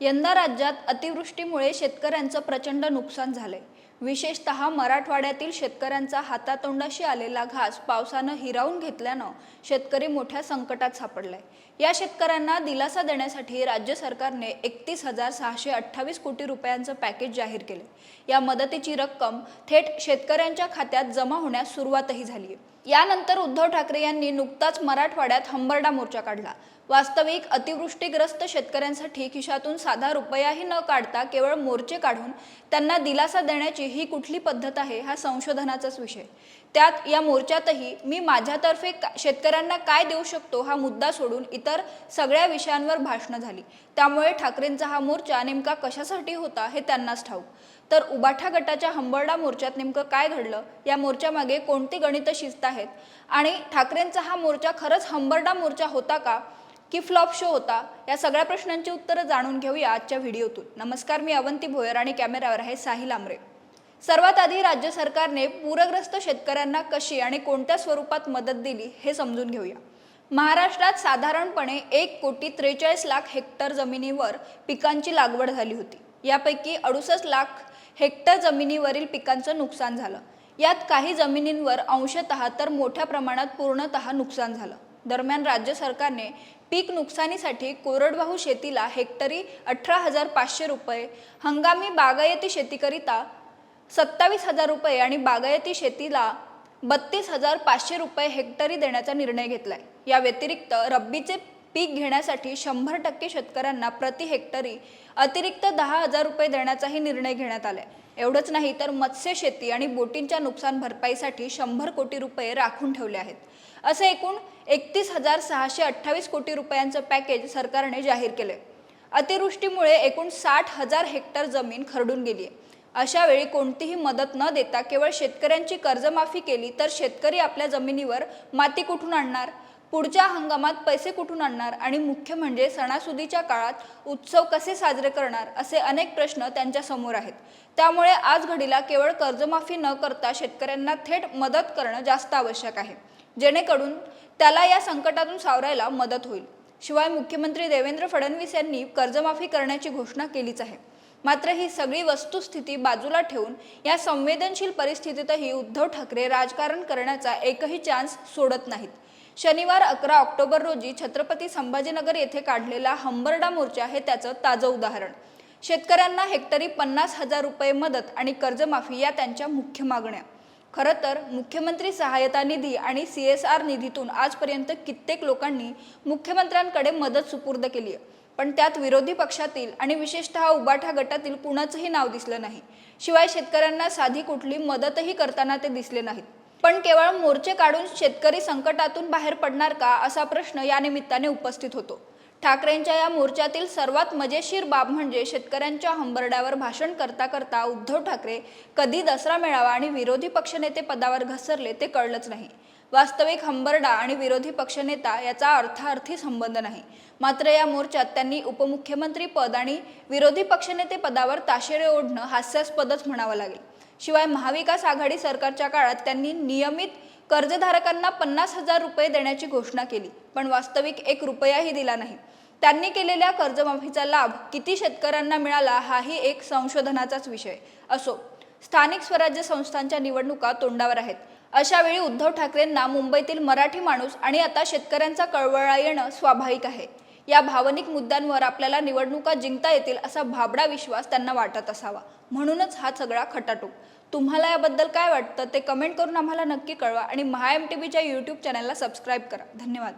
यंदा राज्यात अतिवृष्टीमुळे शेतकऱ्यांचं प्रचंड नुकसान झालंय। विशेषतः मराठवाड्यातील शेतकऱ्यांचा हातातोंडाशी आलेला घास पावसानं हिरावून घेतल्यानं शेतकरी मोठ्या संकटात सापडलाय। या शेतकऱ्यांना दिलासा देण्यासाठी राज्य सरकारने 31,628 कोटी रुपयांचं पॅकेज जाहीर केले। या मदतीची रक्कम थेट शेतकऱ्यांच्या खात्यात जमा होण्यास सुरुवातही झाली आहे। यानंतर उद्धव ठाकरे यांनी नुकताच मराठवाड्यात हंबरडा मोर्चा काढला। वास्तविक अतिवृष्टीग्रस्त शेतकऱ्यांसाठी खिशातून साधा रुपयाही न काढता केवळ मोर्चे काढून त्यांना दिलासा देण्याची ही कुठली पद्धत आहे हा संशोधनाचाच विषय। त्यात या मोर्चातही मी माझ्यातर्फे शेतकऱ्यांना काय देऊ शकतो हा मुद्दा सोडून इतर सगळ्या विषयांवर भाषणं झाली। त्यामुळे ठाकरेंचा हा मोर्चा नेमका कशासाठी होता हे त्यांनाच ठाऊक। तर उबाठा गटाच्या हंबरडा मोर्चात नेमकं काय घडलं, या मोर्चामागे कोणती गणितं शिस्त आहेत आणि ठाकरेंचा हा मोर्चा खरंच हंबरडा मोर्चा होता का की फ्लॉप शो होता, या सगळ्या प्रश्नांची उत्तरं जाणून घेऊया आजच्या व्हिडिओतून। नमस्कार, मी अवंती भोयर आणि कॅमेरावर आहे साहिल आमरे। सर्वात आधी राज्य सरकारने पूरग्रस्त शेतकऱ्यांना कशी आणि कोणत्या स्वरूपात मदत दिली हे समजून घेऊया। महाराष्ट्रात साधारणपणे 1,43,00,000 हेक्टर जमिनीवर पिकांची लागवड झाली होती। यापैकी 68,00,000 हेक्टर जमिनीवरील पिकांचं नुकसान झालं। यात काही जमिनींवर अंशतः तर मोठ्या प्रमाणात पूर्णतः नुकसान झालं। दरम्यान राज्य सरकारने पीक नुकसानीसाठी कोरडवाहू शेतीला हेक्टरी 18,500 रुपये, हंगामी बागायती शेतीकरिता 27,000 रुपये आणि बागायती शेतीला 32,500 रुपये हेक्टरी देण्याचा निर्णय घेतलाय। या व्यतिरिक्त रब्बीचे पीक घेण्यासाठी 100% शेतकऱ्यांना प्रति हेक्टरी अतिरिक्त 10,000 रुपये देण्याचाही निर्णय घेण्यात आलाय। एवढंच नाही तर मत्स्य शेती आणि बोटींच्या नुकसान भरपाईसाठी 100 कोटी रुपये राखून ठेवले आहेत। असे एकूण 31,628 कोटी रुपयांचं पॅकेज सरकारने जाहीर केले। अतिवृष्टीमुळे एकूण 60,000 हेक्टर जमीन खरडून गेली आहे। अशा वेळी कोणतीही मदत न देता केवळ शेतकऱ्यांची कर्जमाफी केली तर शेतकरी आपल्या जमिनीवर माती कुठून आणणार, पुढच्या हंगामात पैसे कुठून आणणार आणि मुख्य म्हणजे सणासुदीच्या काळात उत्सव कसे साजरे करणार, असे अनेक प्रश्न त्यांच्या समोर आहेत। त्यामुळे आज घडीला केवळ कर्जमाफी न करता शेतकऱ्यांना थेट मदत करणं जास्त आवश्यक आहे, जेणेकरून त्याला या संकटातून सावरायला मदत होईल। शिवाय मुख्यमंत्री देवेंद्र फडणवीस यांनी कर्जमाफी करण्याची घोषणा केलीच आहे। मात्र ही सगळी वस्तुस्थिती बाजूला ठेवून या संवेदनशील परिस्थितीतही उद्धव ठाकरे राजकारण करण्याचा एकही चान्स सोडत नाहीत। शनिवार 11 ऑक्टोबर रोजी छत्रपती संभाजीनगर येथे काढलेला हंबरडा मोर्चा हे त्याचं ताजं उदाहरण। शेतकऱ्यांना हेक्टरी 50,000 रुपये मदत आणि कर्जमाफी या त्यांच्या मुख्य मागण्या। खरं तर मुख्यमंत्री सहायता निधी आणि CSR निधीतून आजपर्यंत कित्येक लोकांनी मुख्यमंत्र्यांकडे मदत सुपूर्द केली आहे, पण त्यात विरोधी पक्षातील आणि विशेषतः उबाठा गटातील कुणाचंही नाव दिसलं नाही। शिवाय शेतकऱ्यांना साधी कुठली मदतही करताना ते दिसले नाहीत। पण केवळ मोर्चे काढून शेतकरी संकटातून बाहेर पडणार का, असा प्रश्न या निमित्ताने उपस्थित होतो। ठाकरेंच्या या मोर्चातील सर्वात मजेशीर बाब म्हणजे शेतकऱ्यांच्या हंबरड्यावर भाषण करता करता उद्धव ठाकरे कधी दसरा मेळावा आणि विरोधी पक्षनेते पदावर घसरले ते कळलंच नाही। वास्तविक हंबरडा आणि विरोधी पक्षनेता याचा अर्थार्थी संबंध नाही, मात्र या मोर्चात त्यांनी उपमुख्यमंत्री पद आणि विरोधी पक्षनेते पदावर ताशेरे ओढणं हास्यास्पदच म्हणावं लागेल। शिवाय महाविकास आघाडी सरकारच्या काळात त्यांनी नियमित कर्जधारकांना 50,000 रुपये देण्याची घोषणा केली, पण वास्तविक 1 रुपयाही दिला नाही। त्यांनी केलेल्या कर्जमाफीचा लाभ किती शेतकऱ्यांना मिळाला हाही एक संशोधनाचाच विषय असो। स्थानिक स्वराज्य संस्थांच्या निवडणुका तोंडावर आहेत। अशा वेळी उद्धव ठाकरेंना मुंबईतील मराठी माणूस आणि आता शेतकऱ्यांचा कळवळा येणं स्वाभाविक आहे। या भावनिक मुद्द्यांवर आपल्याला निवडणुका जिंकता येतील असा भाबडा विश्वास त्यांना वाटत असावा, म्हणूनच हा सगळा खटाटोप। तुम्हाला याबद्दल काय वाटतं ते कमेंट करून आम्हाला नक्की कळवा आणि MHA MTVच्या YouTube चॅनलला सबस्क्राईब करा। धन्यवाद।